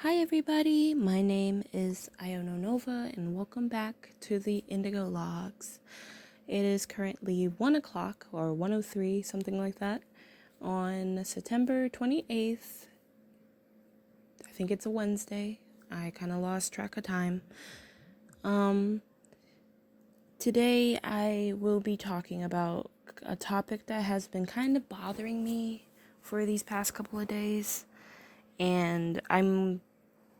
Hi everybody, my name is Ayano and welcome back to the iNDiGOLogs. It is currently 1 o'clock or 1:03, something like that, on September 28th. I think it's a Wednesday. I kind of lost track of time. Today I will be talking about a topic that has been kind of bothering me for these past couple of days, and I'm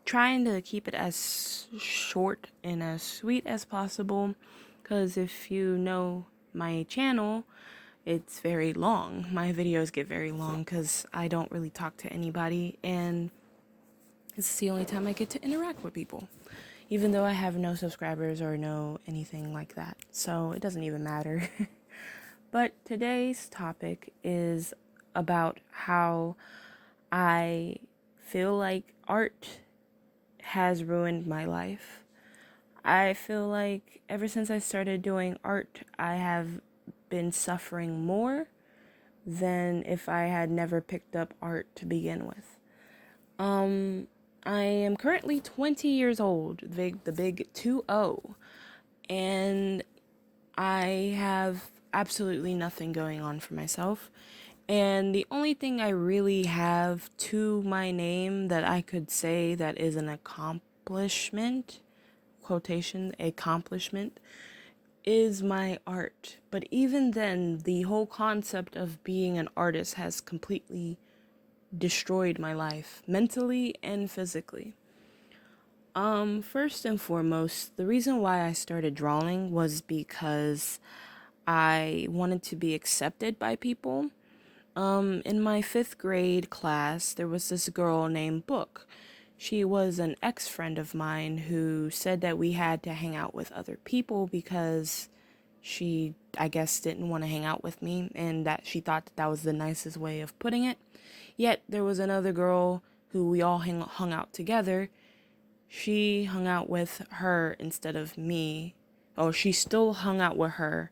trying to keep it as short and as sweet as possible, because if you know my channel, it's very long. My videos get very long because I don't really talk to anybody, and it's the only time I get to interact with people, even though I have no subscribers or no anything like that, so it doesn't even matter. But today's topic is about how I feel like art has ruined my life. I feel like ever since I started doing art, I have been suffering more than if I had never picked up art to begin with. I am currently 20 years old, the big 2-0, and I have absolutely nothing going on for myself. And the only thing I really have to my name that I could say that is an accomplishment, quotation, accomplishment, is my art. But even then, the whole concept of being an artist has completely destroyed my life, mentally and physically. First and foremost, the reason why I started drawing was because I wanted to be accepted by people. In my 5th grade class, there was this girl named Book. She was an ex-friend of mine who said that we had to hang out with other people because she, I guess, didn't want to hang out with me, and that she thought that was the nicest way of putting it. Yet, there was another girl who we all hung out together. She hung out with her instead of me. Oh, she still hung out with her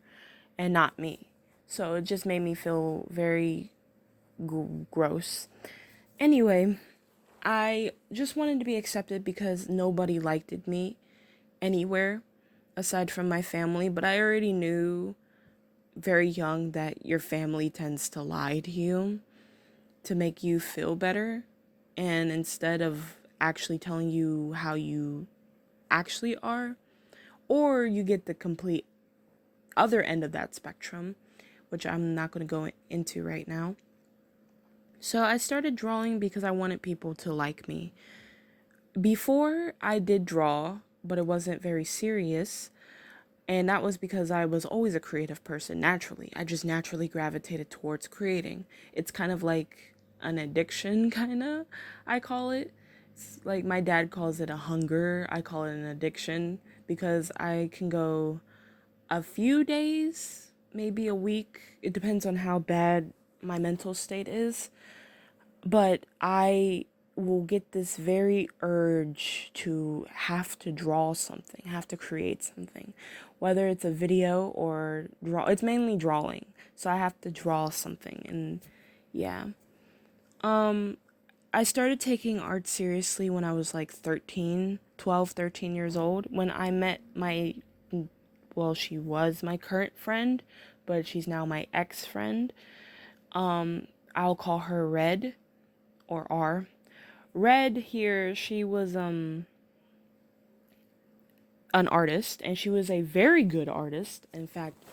and not me. So it just made me feel very gross. Anyway, I just wanted to be accepted because nobody liked me anywhere aside from my family, but I already knew very young that your family tends to lie to you to make you feel better, and instead of actually telling you how you actually are, or you get the complete other end of that spectrum, which I'm not going to go into right now. So I started drawing because I wanted people to like me. Before, I did draw, but it wasn't very serious. And that was because I was always a creative person naturally. I just naturally gravitated towards creating. It's kind of like an addiction, kind of, I call it. It's like my dad calls it a hunger. I call it an addiction because I can go a few days, maybe a week. It depends on how bad my mental state is. But I will get this very urge to have to draw something, have to create something, whether it's a video or draw. It's mainly drawing, so I have to draw something. And yeah, I started taking art seriously when I was like 13 years old, when I met my, well, she was my current friend, but she's now my ex-friend. I'll call her Red, or R. Red here, she was an artist, and she was a very good artist. In fact,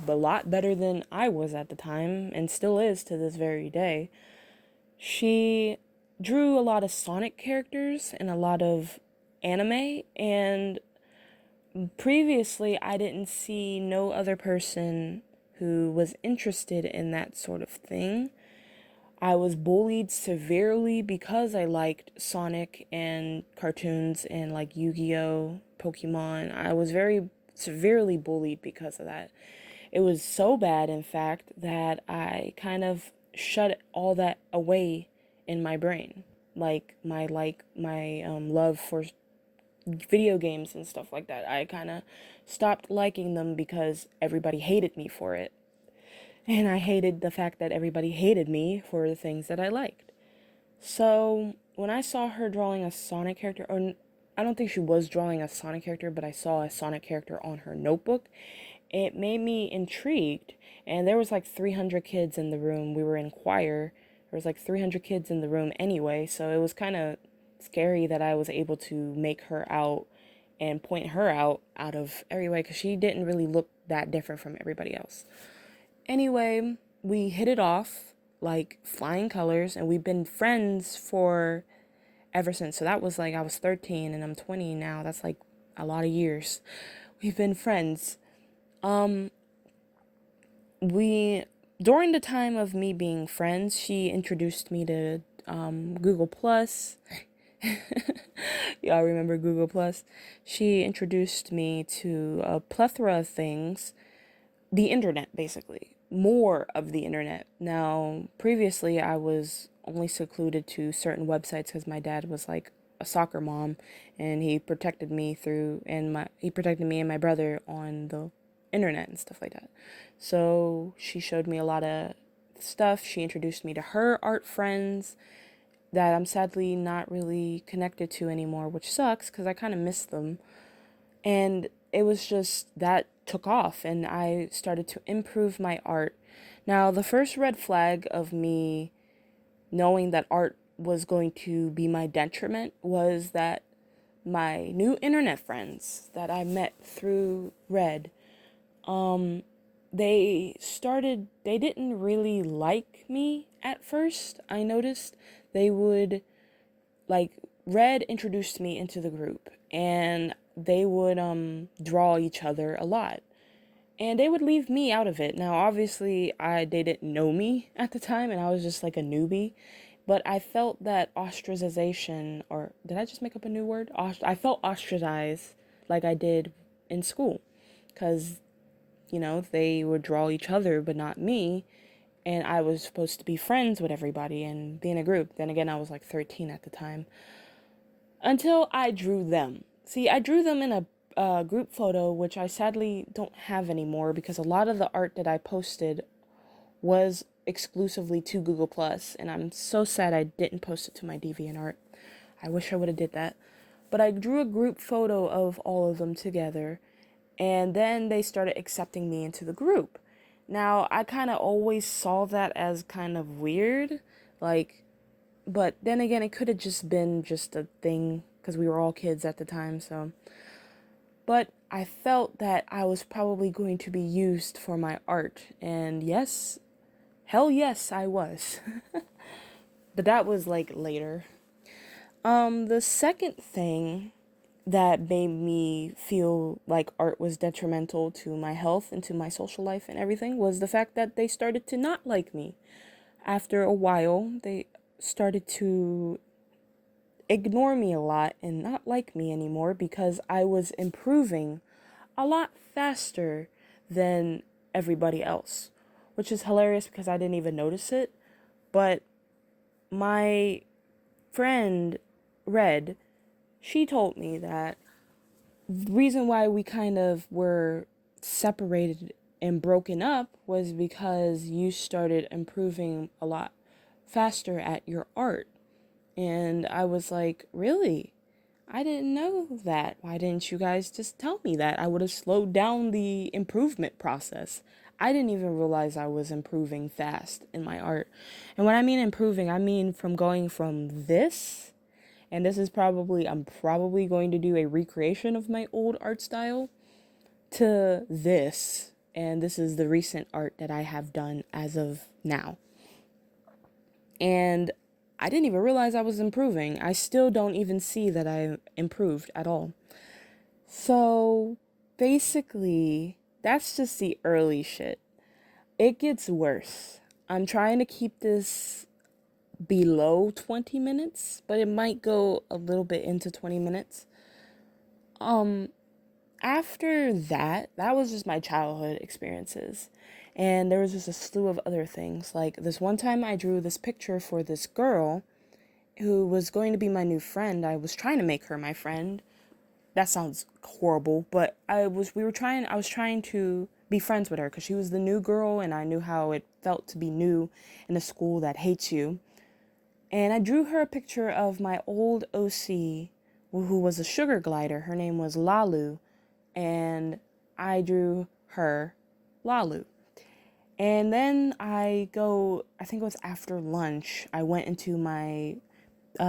a lot better than I was at the time, and still is to this very day. She drew a lot of Sonic characters and a lot of anime, and previously I didn't see no other person who was interested in that sort of thing. I was bullied severely because I liked Sonic and cartoons and like Yu-Gi-Oh, Pokemon. I was very severely bullied because of that. It was so bad, in fact, that I kind of shut all that away in my brain. My love for video games and stuff like that. I kind of stopped liking them because everybody hated me for it. And I hated the fact that everybody hated me for the things that I liked. So when I saw her drawing a Sonic character, or I don't think she was drawing a Sonic character, but I saw a Sonic character on her notebook, it made me intrigued. And there was like 300 kids in the room. We were in choir. There was like 300 kids in the room anyway, so it was kind of scary that I was able to make her out and point her out of everybody because she didn't really look that different from everybody else. Anyway, we hit it off like flying colors, and we've been friends for ever since. So that was like I was 13 and I'm 20 now. That's like a lot of years. We've been friends. Um we During the time of me being friends, she introduced me to Google Plus. Y'all remember Google Plus? She introduced me to a plethora of things, the internet basically, more of the internet. Now, previously I was only secluded to certain websites because my dad was like a soccer mom, and he protected me and my brother on the internet and stuff like that. So she showed me a lot of stuff. She introduced me to her art friends that I'm sadly not really connected to anymore, which sucks because I kind of miss them. And it was just that took off, and I started to improve my art. Now, the first red flag of me knowing that art was going to be my detriment was that my new internet friends that I met through Red, they didn't really like me at first. I noticed they would, like, Red introduced me into the group, and they would draw each other a lot, and they would leave me out of it. Now obviously they didn't know me at the time, and I was just like a newbie, but I felt that ostracization, or did I just make up a new word? I felt ostracized like I did in school, because they would draw each other but not me, and I was supposed to be friends with everybody and be in a group. Then again, I was like 13 at the time. Until I drew them. See, I drew them in a group photo, which I sadly don't have anymore because a lot of the art that I posted was exclusively to Google Plus, and I'm so sad I didn't post it to my DeviantArt. I wish I would have did that. But I drew a group photo of all of them together, and then they started accepting me into the group. Now, I kind of always saw that as kind of weird, like, but then again, it could have just been just a thing because we were all kids at the time, so. But I felt that I was probably going to be used for my art, and yes, hell yes, I was. But that was like later. The second thing that made me feel like art was detrimental to my health and to my social life and everything was the fact that they started to not like me. After a while, they started to ignore me a lot and not like me anymore because I was improving a lot faster than everybody else, which is hilarious because I didn't even notice it. But my friend, Red, she told me that the reason why we kind of were separated and broken up was because you started improving a lot faster at your art. And I was like, really? I didn't know that. Why didn't you guys just tell me that? I would have slowed down the improvement process. I didn't even realize I was improving fast in my art. And when I mean improving, I mean from going from this, and this is I'm probably going to do a recreation of my old art style, to this. And this is the recent art that I have done as of now. And I didn't even realize I was improving. I still don't even see that I improved at all. So basically, that's just the early shit. It gets worse. I'm trying to keep this below 20 minutes, but it might go a little bit into 20 minutes. After that was just my childhood experiences. And there was just a slew of other things. Like this one time I drew this picture for this girl who was going to be my new friend. I was trying to make her my friend. That sounds horrible, but I was trying to be friends with her because she was the new girl, and I knew how it felt to be new in a school that hates you. And I drew her a picture of my old OC, who was a sugar glider. Her name was Lalu, and I drew her Lalu. And then I think it was after lunch, I went into my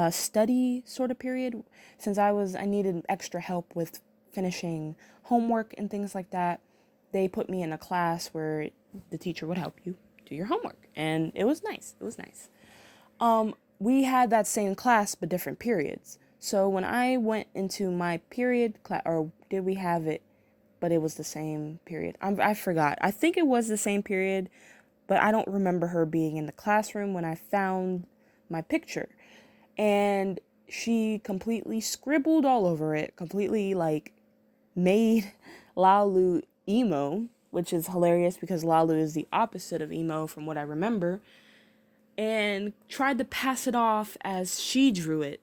study sort of period, since I needed extra help with finishing homework and things like that. They put me in a class where the teacher would help you do your homework, and it was nice. It was nice. We had that same class but different periods. So when I went into my period class, or did we have it, but it was the same period? I forgot. I think it was the same period, but I don't remember her being in the classroom when I found my picture. And she completely scribbled all over it, completely like made Lalu emo, which is hilarious because Lalu is the opposite of emo from what I remember, and tried to pass it off as she drew it.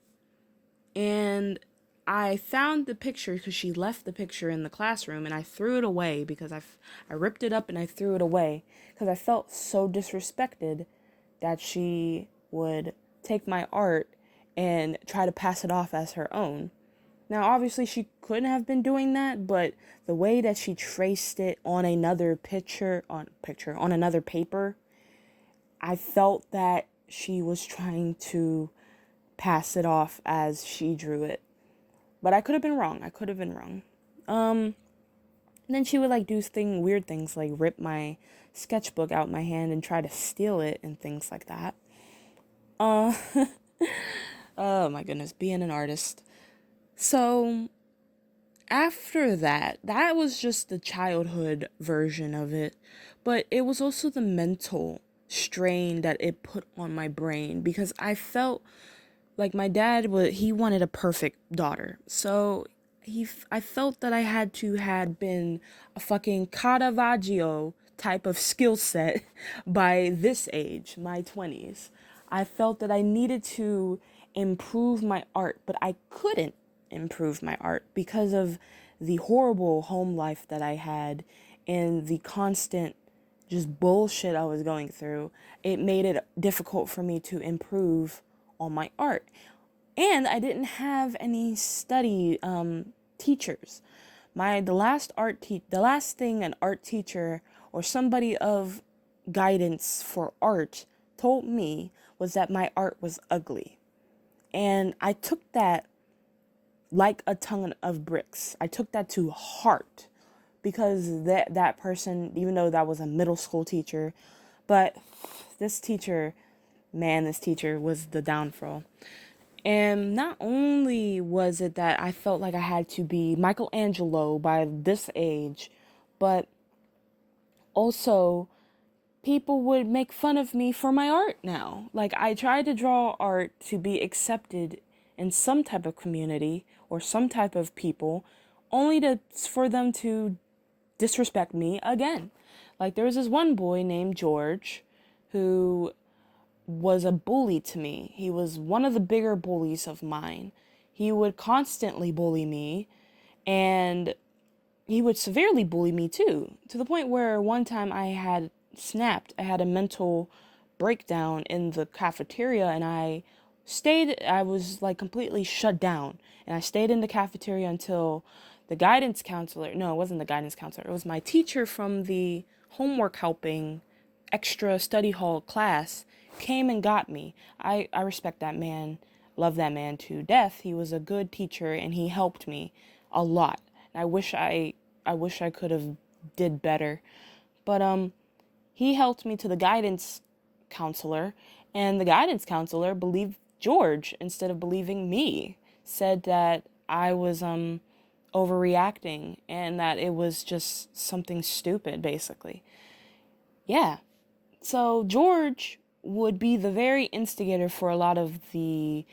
And I found the picture because she left the picture in the classroom, and I threw it away because I ripped it up and I threw it away because I felt so disrespected that she would take my art and try to pass it off as her own. Now, obviously, she couldn't have been doing that, but the way that she traced it on another on another paper, I felt that she was trying to pass it off as she drew it. But I could have been wrong. And then she would like do weird things like rip my sketchbook out my hand and try to steal it and things like that. Uh, oh my goodness, being an artist. So after that was just the childhood version of it, but it was also the mental strain that it put on my brain because I felt like my dad he wanted a perfect daughter. So I felt that I had been a fucking Caravaggio type of skill set by this age, my 20s. I felt that I needed to improve my art, but I couldn't improve my art because of the horrible home life that I had and the constant just bullshit I was going through. It made it difficult for me to improve on my art. And I didn't have any study teachers. The last thing an art teacher or somebody of guidance for art told me was that my art was ugly. And I took that like a ton of bricks. I took that to heart because that person, even though that was a middle school teacher, but this teacher was the downfall. And not only was it that I felt like I had to be Michelangelo by this age, but also people would make fun of me for my art now. Like, I tried to draw art to be accepted in some type of community or some type of people, only for them to disrespect me again. Like, there was this one boy named George who was a bully to me. He was one of the bigger bullies of mine. He would constantly bully me, and he would severely bully me too, to the point where one time I had snapped. I had a mental breakdown in the cafeteria, and I was like completely shut down, and I stayed in the cafeteria until the guidance counselor, no, it wasn't the guidance counselor, it was my teacher from the homework helping extra study hall class came and got me. I respect that man, love that man to death. He was a good teacher and he helped me a lot. I wish I could have did better. But he helped me to the guidance counselor, and the guidance counselor believed George instead of believing me. Said that I was overreacting and that it was just something stupid, basically. Yeah. So George would be the very instigator for a lot of the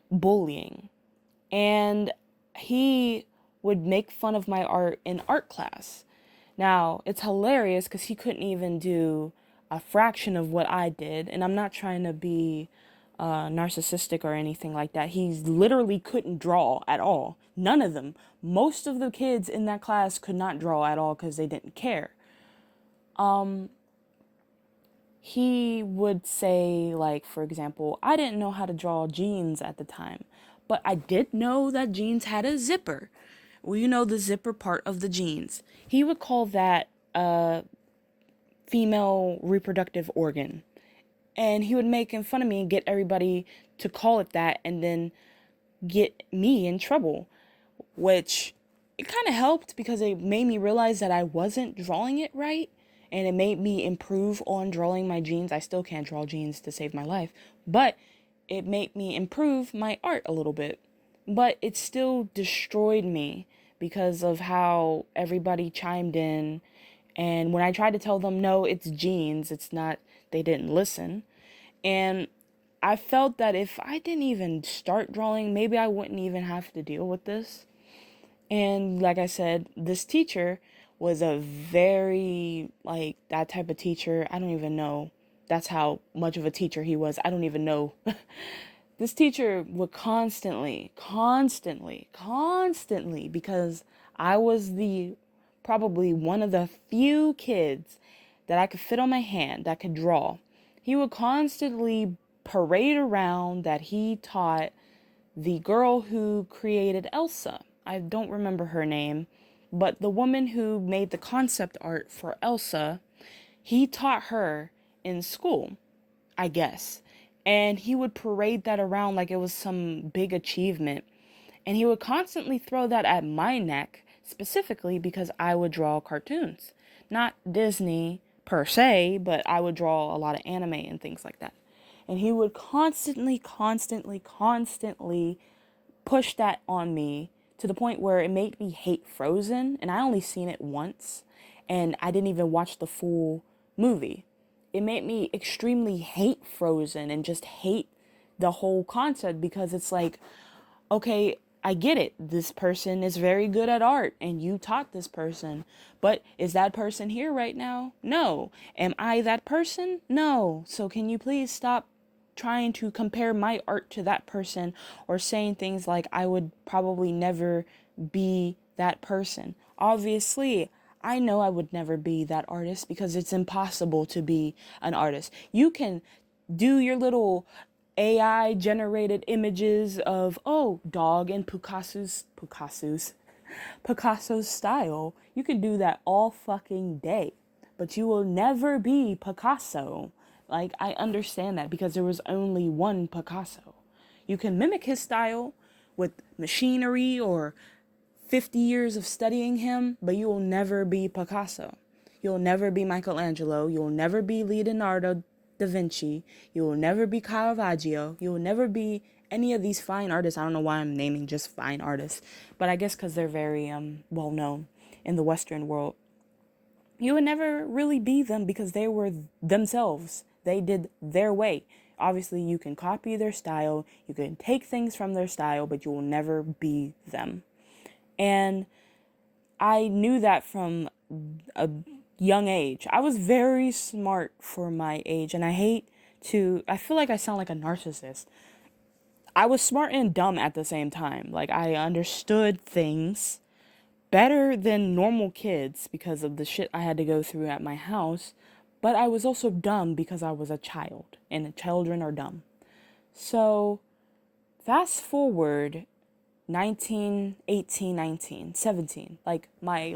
bullying. And he would make fun of my art in art class. Now, it's hilarious because he couldn't even do a fraction of what I did. And I'm not trying to be narcissistic or anything like that. He literally couldn't draw at all. None of them. Most of the kids in that class could not draw at all because they didn't care. he would say, like, for example, I didn't know how to draw jeans at the time, but I did know that jeans had a zipper. Well, you know, the zipper part of the jeans. He would call that a female reproductive organ. And he would make fun of me and get everybody to call it that and then get me in trouble, which it kind of helped because it made me realize that I wasn't drawing it right, and it made me improve on drawing my jeans. I still can't draw jeans to save my life, but it made me improve my art a little bit. But it still destroyed me because of how everybody chimed in. And when I tried to tell them, no, it's jeans, it's not, they didn't listen. And I felt that if I didn't even start drawing, maybe I wouldn't even have to deal with this. And like I said, this teacher was a very, like, that type of teacher. I don't even know. That's how much of a teacher he was. I don't even know. This teacher would constantly, because I was probably one of the few kids that I could fit on my hand that could draw. He would constantly parade around that he taught the girl who created Elsa. I don't remember her name, but the woman who made the concept art for Elsa, he taught her in school, I guess. And he would parade that around like it was some big achievement. And he would constantly throw that at my neck, specifically because I would draw cartoons. Not Disney per se, but I would draw a lot of anime and things like that. And he would constantly push that on me to the point where it made me hate Frozen. And I only seen it once, and I didn't even watch the full movie. It made me extremely hate Frozen and just hate the whole concept, because it's like, okay, I get it. This person is very good at art and you taught this person. But is that person here right now? No. Am I that person? No. So can you please stop trying to compare my art to that person, or saying things like I would probably never be that person? Obviously, I know I would never be that artist because it's impossible to be an artist. You can do your little AI generated images of, oh, dog in Picasso's style. You can do that all fucking day, but you will never be Picasso. Like, I understand that because there was only one Picasso. You can mimic his style with machinery or 50 years of studying him, but you will never be Picasso. You'll never be Michelangelo. You'll never be Leonardo da Vinci. You will never be Caravaggio. You will never be any of these fine artists. I don't know why I'm naming just fine artists, but I guess because they're very well known in the Western world. You would never really be them because they were themselves. They did their way. Obviously, you can copy their style, you can take things from their style, but you will never be them. And I knew that from a young age. I was very smart for my age, and I feel like I sound like a narcissist. I was smart and dumb at the same time. Like, I understood things better than normal kids because of the shit I had to go through at my house, but I was also dumb because I was a child, and children are dumb. So, fast forward 19, 18, 19, 17, like my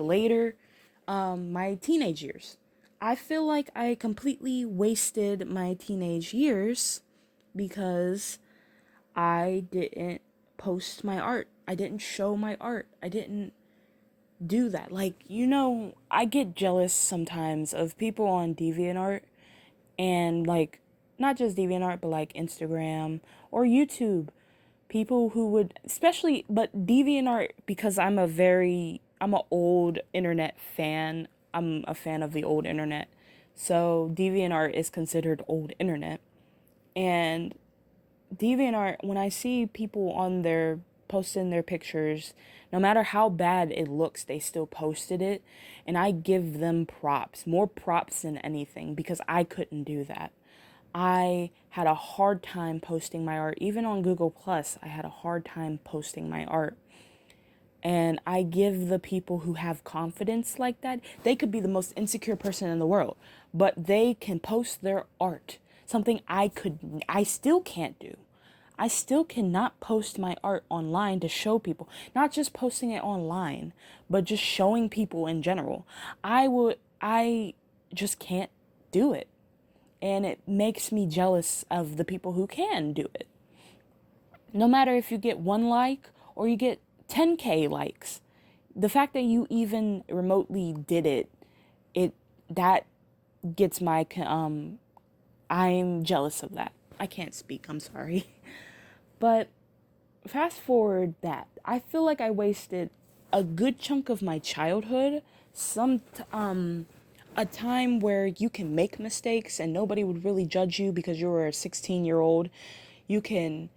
teenage years. I feel like I completely wasted my teenage years because I didn't post my art. I didn't show my art. I didn't do that. Like, I get jealous sometimes of people on DeviantArt and, like, not just DeviantArt, but like Instagram or YouTube. People who would, especially, but DeviantArt, because I'm a old internet fan. I'm a fan of the old internet. So DeviantArt is considered old internet. And DeviantArt, when I see people on their posting their pictures, no matter how bad it looks, they still posted it. And I give them props, more props than anything, because I couldn't do that. I had a hard time posting my art. Even on Google Plus, I had a hard time posting my art. And I give the people who have confidence like that, they could be the most insecure person in the world, but they can post their art, something I still can't do. I still cannot post my art online to show people, not just posting it online, but just showing people in general. I just can't do it. And it makes me jealous of the people who can do it. No matter if you get 1 like or you get 10K likes, the fact that you even remotely did it, it that gets my I'm jealous of that. I can't speak, I'm sorry. But fast forward that, I feel like I wasted a good chunk of my childhood, a time where you can make mistakes and nobody would really judge you because you were a 16-year-old. You can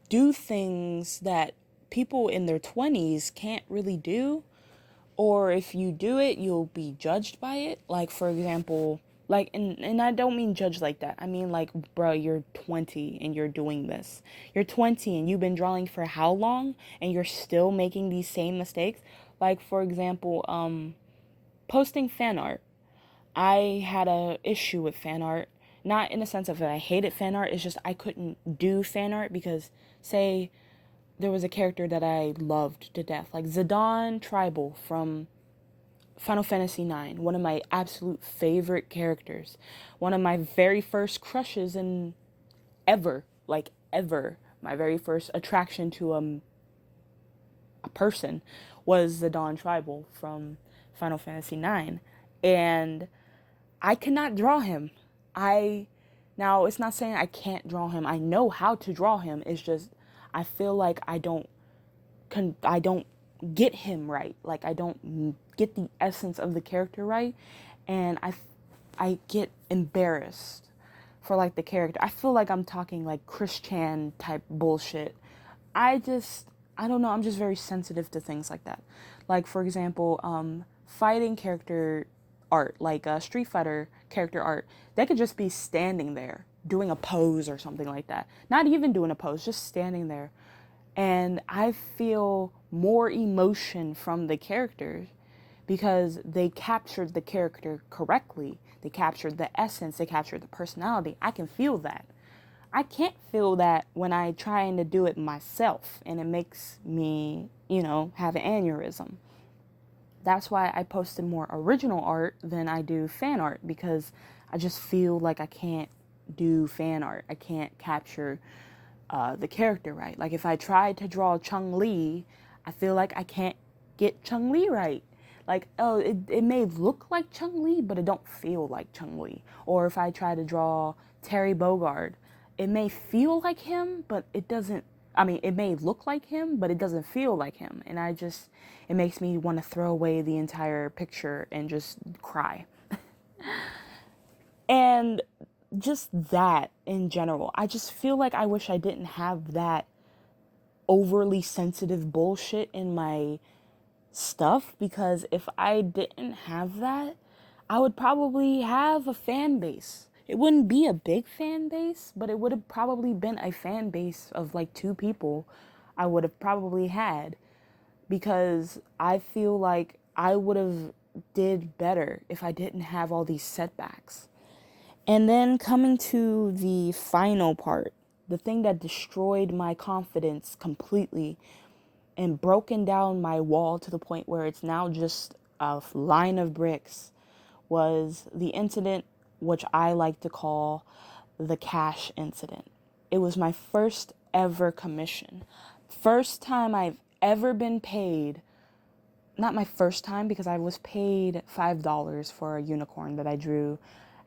do things that people in their 20s can't really do, or if you do it you'll be judged by it. Like, for example, like, and I don't mean judge like that, I mean like, bro, you're 20 and you're doing this. You're 20 and you've been drawing for how long and you're still making these same mistakes. Like, for example, posting fan art. I had a issue with fan art, not in the sense of that I hated fan art, it's just I couldn't do fan art because, say, there was a character that I loved to death, like Zidane Tribal from Final Fantasy IX, one of my absolute favorite characters, one of my very first crushes in ever, like ever. My very first attraction to a person was Zidane Tribal from Final Fantasy IX, and I cannot draw him. I Now, it's not saying I can't draw him. I know how to draw him. It's just I feel like I don't get him right. Like, I don't get the essence of the character right, and I get embarrassed for like the character. I feel like I'm talking like Christian type bullshit. I don't know, I'm just very sensitive to things like that. Like, for example, fighting character art, like Street Fighter character art, they could just be standing there doing a pose or something like that. Not even doing a pose, just standing there. And I feel more emotion from the characters because they captured the character correctly. They captured the essence, they captured the personality. I can feel that. I can't feel that when I trying to do it myself, and it makes me, have an aneurysm. That's why I posted more original art than I do fan art, because I just feel like I can't do fan art. I can't capture the character right. Like, if I tried to draw Chun-Li, I feel like I can't get Chun-Li right. Like, oh, it may look like Chun-Li, but it don't feel like Chun-Li. Or if I try to draw Terry Bogard, it may feel like him, but it doesn't. I mean, it may look like him, but it doesn't feel like him. And it makes me want to throw away the entire picture and just cry. And just that in general, I just feel like I wish I didn't have that overly sensitive bullshit in my stuff, because if I didn't have that, I would probably have a fan base. It wouldn't be a big fan base, but it would have probably been a fan base of like 2 people I would have probably had, because I feel like I would have did better if I didn't have all these setbacks. And then coming to the final part, the thing that destroyed my confidence completely and broken down my wall to the point where it's now just a line of bricks, was the incident which I like to call the cash incident. It was my first ever commission. First time I've ever been paid. Not my first time, because I was paid $5 for a unicorn that I drew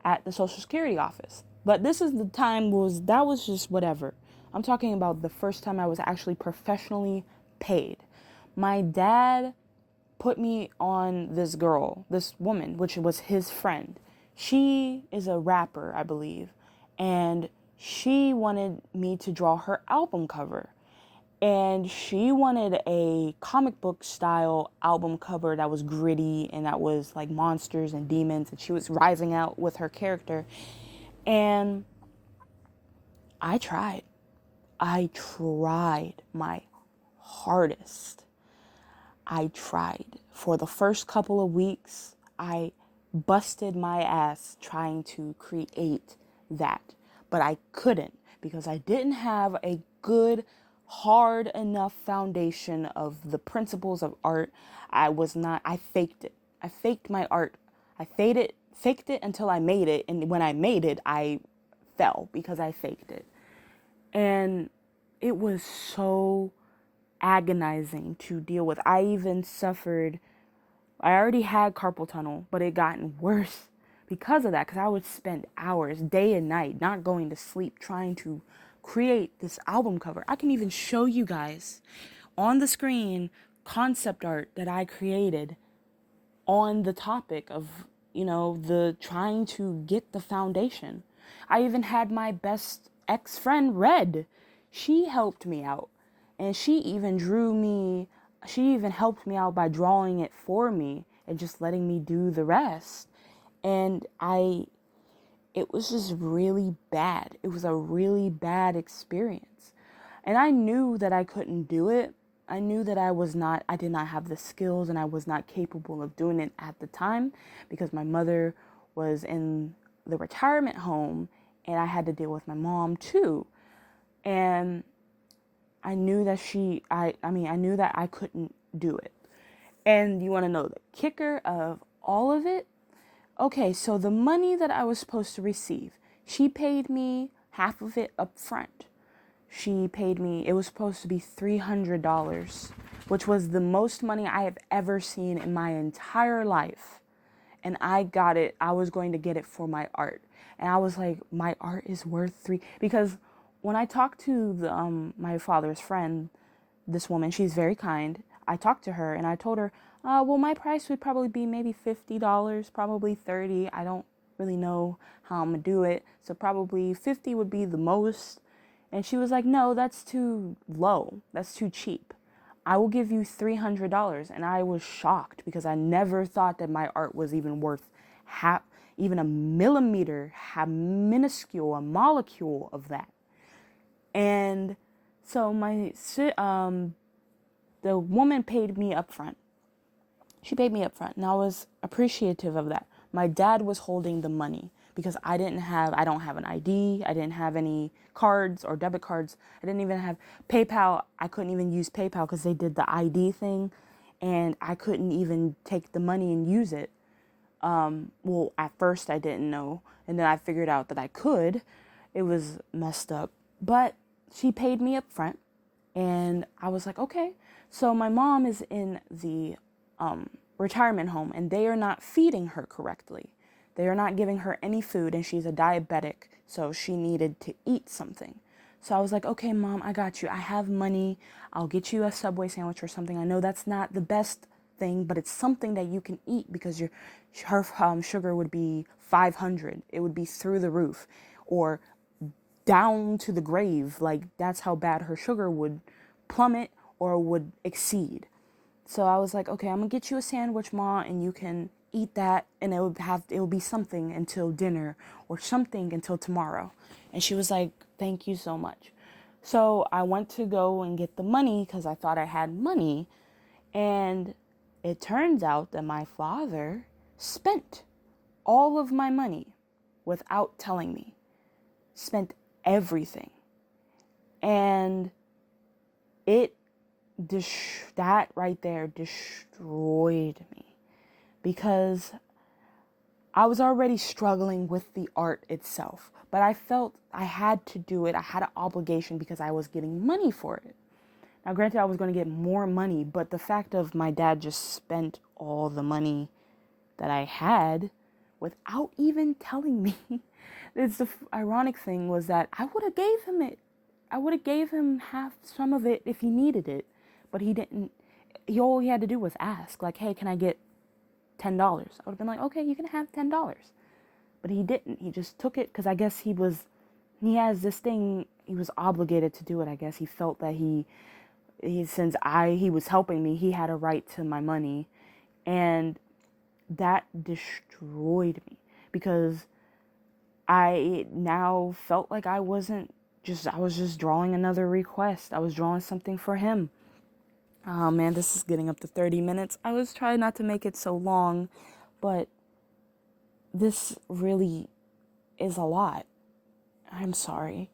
at the Social Security office. But this is the time that was just whatever. I'm talking about the first time I was actually professionally paid. My dad put me on this woman, which was his friend. She is a rapper, I believe, and she wanted me to draw her album cover. And she wanted a comic book style album cover that was gritty and that was like monsters and demons, and she was rising out with her character. And I tried. I tried my hardest. I tried. For the first couple of weeks, I busted my ass trying to create that. But I couldn't because I didn't have a good, hard enough foundation of the principles of art. I faked it. I faked my art. I faked it until I made it. And when I made it, I fell because I faked it. And it was so agonizing to deal with. I already had carpal tunnel, but it gotten worse because of that, because I would spend hours, day and night, not going to sleep, trying to create this album cover. I can even show you guys on the screen concept art that I created on the topic of, the trying to get the foundation. I even had my best ex-friend Red. She helped me out. And she even helped me out by drawing it for me and just letting me do the rest. And it was just really bad. It was a really bad experience. And I knew that I couldn't do it. I knew that I did not have the skills and I was not capable of doing it at the time because my mother was in the retirement home and I had to deal with my mom too. And I knew that I knew that I couldn't do it. And you want to know the kicker of all of it? Okay, so the money that I was supposed to receive, she paid me half of it up front. She paid me, it was supposed to be $300, which was the most money I have ever seen in my entire life. And I was going to get it for my art. And I was like, my art is worth because when I talked to my father's friend, this woman, she's very kind. I talked to her and I told her, well, my price would probably be maybe $50, probably 30. I don't really know how I'm gonna do it. So probably 50 would be the most. And she was like, no, that's too low. That's too cheap. I will give you $300. And I was shocked because I never thought that my art was even worth even a millimeter, minuscule, a molecule of that. And so the woman paid me up front. She paid me up front, and I was appreciative of that. My dad was holding the money because I don't have an ID. I didn't have any cards or debit cards. I didn't even have PayPal. I couldn't even use PayPal because they did the ID thing, and I couldn't even take the money and use it. Well, at first I didn't know, and then I figured out that I could. It was messed up, but she paid me up front, and I was like, okay. So my mom is in the retirement home, and they are not feeding her correctly. They are not giving her any food, and she's a diabetic, so she needed to eat something. So I was like, okay, Mom, I got you. I have money. I'll get you a Subway sandwich or something. I know that's not the best thing, but it's something that you can eat because her sugar would be 500. It would be through the roof or down to the grave. Like, that's how bad her sugar would plummet or would exceed. So I was like, okay, I'm gonna get you a sandwich, Ma, and you can eat that, and it will be something until dinner or something until tomorrow. And she was like, thank you so much. So I went to go and get the money because I thought I had money, and it turns out that my father spent all of my money without telling me. Spent everything. And that right there destroyed me because I was already struggling with the art itself, but I felt I had to do it. I had an obligation because I was getting money for it. Now, granted, I was going to get more money, but the fact of my dad just spent all the money that I had without even telling me. It's the ironic thing was that I would have gave him it. I would have gave him some of it if he needed it, but he didn't. All he had to do was ask, like, hey, can I get $10? I would have been like, okay, you can have $10. But he didn't. He just took it because I guess he has this thing, he was obligated to do it. I guess he felt that since he was helping me, he had a right to my money. And that destroyed me because I now felt like I was just drawing another request. I was drawing something for him. Oh man, this is getting up to 30 minutes. I was trying not to make it so long, but this really is a lot. I'm sorry.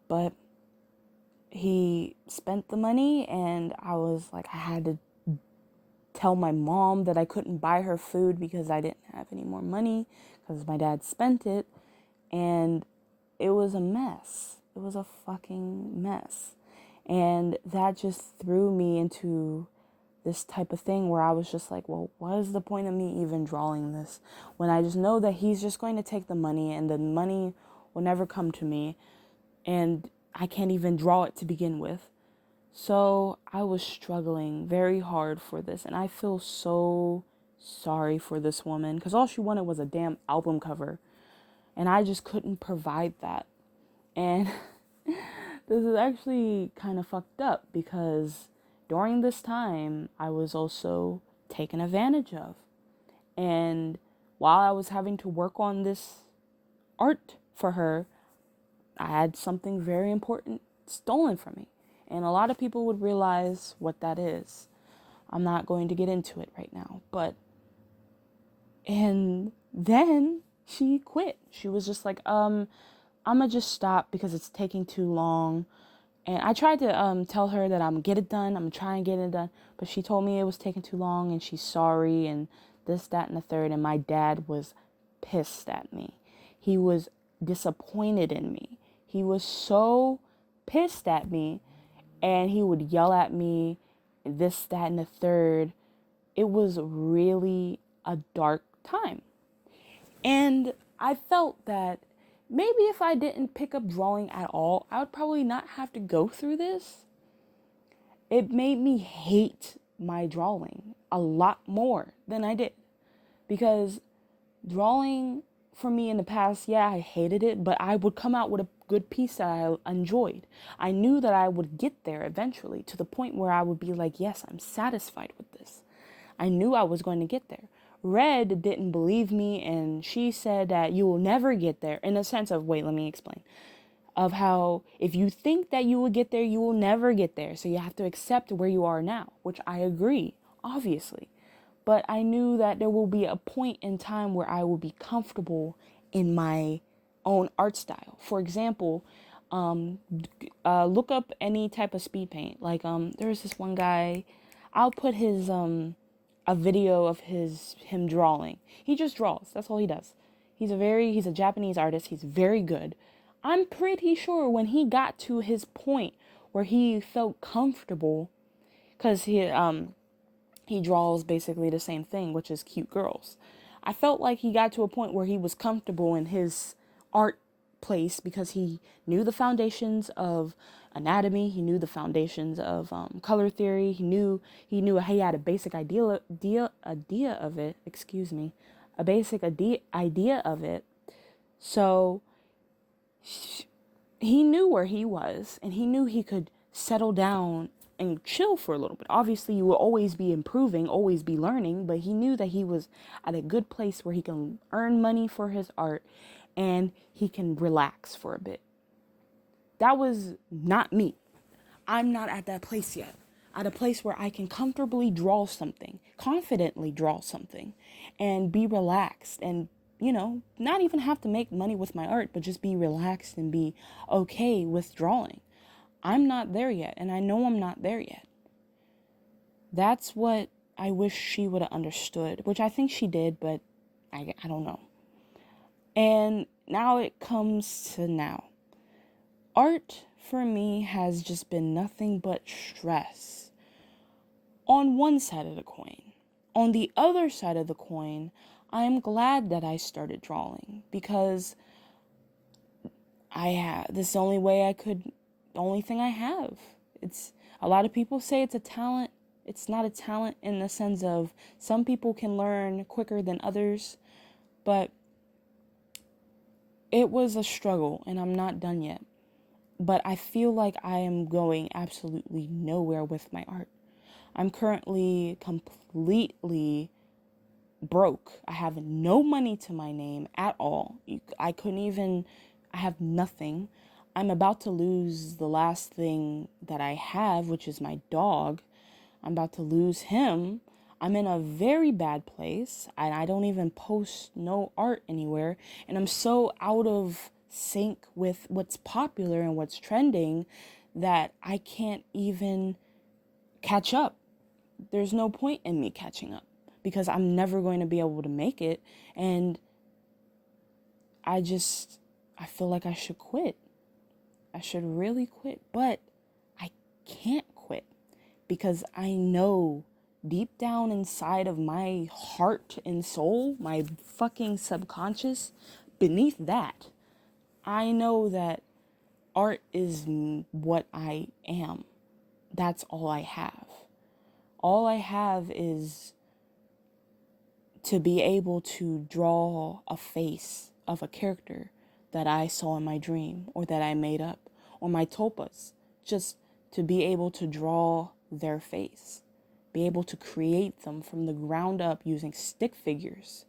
But he spent the money, and I was like, I had to tell my mom that I couldn't buy her food because I didn't have any more money because my dad spent it. And it was a mess. It was a fucking mess. And that just threw me into this type of thing where I was just like, well, what is the point of me even drawing this when I just know that he's just going to take the money and the money will never come to me and I can't even draw it to begin with. So I was struggling very hard for this, and I feel so sorry for this woman because all she wanted was a damn album cover, and I just couldn't provide that. And this is actually kind of fucked up because during this time, I was also taken advantage of. And while I was having to work on this art for her, I had something very important stolen from me. And a lot of people would realize what that is. I'm not going to get into it right now. And then she quit. She was just like, I'm going to just stop because it's taking too long. And I tried to tell her that I'm going to get it done. I'm going to try and get it done. But she told me it was taking too long and she's sorry and this, that, and the third. And my dad was pissed at me. He was disappointed in me. He was so pissed at me. And he would yell at me, this, that, and the third. It was really a dark time. And I felt that maybe if I didn't pick up drawing at all, I would probably not have to go through this. It made me hate my drawing a lot more than I did. Because drawing for me in the past, yeah, I hated it, but I would come out with a good piece that I enjoyed. I knew that I would get there eventually to the point where I would be like, yes, I'm satisfied with this. I knew I was going to get there. Red didn't believe me, and she said that you will never get there, in a sense of, wait, let me explain, of how if you think that you will get there, you will never get there. So you have to accept where you are now, which I agree, obviously. But I knew that there will be a point in time where I will be comfortable in my own art style. For example, look up any type of speed paint. Like there's this one guy, I'll put his a video of him drawing. He just draws. That's all he does. He's a Japanese artist. He's very good. I'm pretty sure when he got to his point where he felt comfortable, because he draws basically the same thing, which is cute girls. I felt like he got to a point where he was comfortable in his art place because he knew the foundations of anatomy. He knew the foundations of color theory. He knew he had a basic idea of it. Excuse me, a basic idea of it. So he knew where he was, and he knew he could settle down and chill for a little bit. Obviously, you will always be improving, always be learning, but he knew that he was at a good place where he can earn money for his art and he can relax for a bit. That was not me. I'm not at that place yet. At a place where I can comfortably draw something, confidently draw something, and be relaxed and, not even have to make money with my art, but just be relaxed and be okay with drawing. I'm not there yet, and I know I'm not there yet. That's what I wish she would have understood, which I think she did, but I don't know. And now it comes to now. Art for me has just been nothing but stress. On one side of the coin. On the other side of the coin, I am glad that I started drawing because this is the only way the only thing I have. It's a lot of people say it's a talent. It's not a talent in the sense of some people can learn quicker than others, but it was a struggle and I'm not done yet. But I feel like I am going absolutely nowhere with my art. I'm currently completely broke. I have no money to my name at all. I have nothing. I'm about to lose the last thing that I have, which is my dog. I'm about to lose him. I'm in a very bad place, and I don't even post no art anywhere. And I'm so out of sync with what's popular and what's trending that I can't even catch up. There's no point in me catching up because I'm never going to be able to make it. And I feel like I should quit. I should really quit, but I can't quit because I know deep down inside of my heart and soul, my fucking subconscious, beneath that, I know that art is what I am. That's all I have. All I have is to be able to draw a face of a character that I saw in my dream or that I made up, or my topas, just to be able to draw their face, be able to create them from the ground up using stick figures.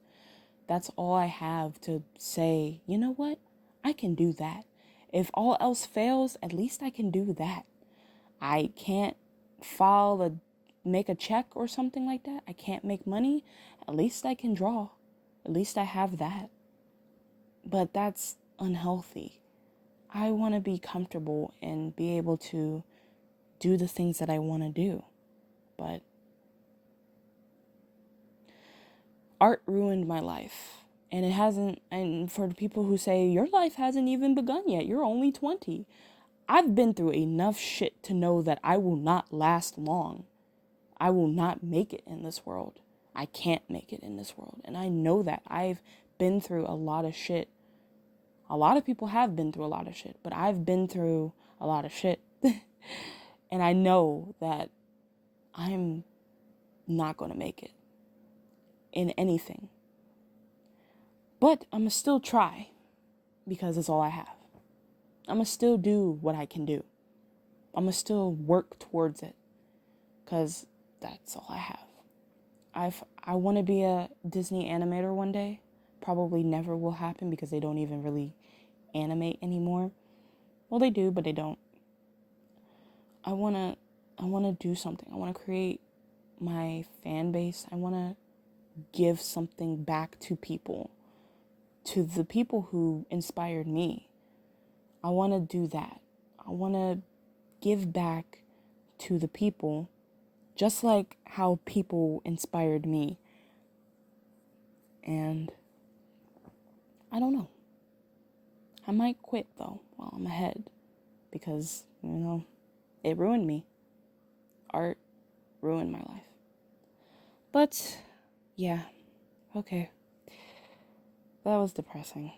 That's all I have to say, you know what? I can do that. If all else fails, at least I can do that. I can't make a check or something like that. I can't make money. At least I can draw. At least I have that. But that's unhealthy. I want to be comfortable and be able to do the things that I want to do. But art ruined my life. And it hasn't, and for the people who say, your life hasn't even begun yet, you're only 20. I've been through enough shit to know that I will not last long. I will not make it in this world. I can't make it in this world. And I know that. I've been through a lot of shit. A lot of people have been through a lot of shit, but I've been through a lot of shit. And I know that I'm not going to make it in anything. But I'm going to still try because it's all I have. I'm going to still do what I can do. I'm going to still work towards it because that's all I have. I want to be a Disney animator one day. Probably never will happen because they don't even really animate anymore. Well, they do, but they don't. I want to do something. I want to create my fan base. I want to give something back to people, to the people who inspired me. I want to do that. I want to give back to the people just like how people inspired me. And I don't know. I might quit though while I'm ahead because, it ruined me. Art ruined my life. But yeah, okay. That was depressing.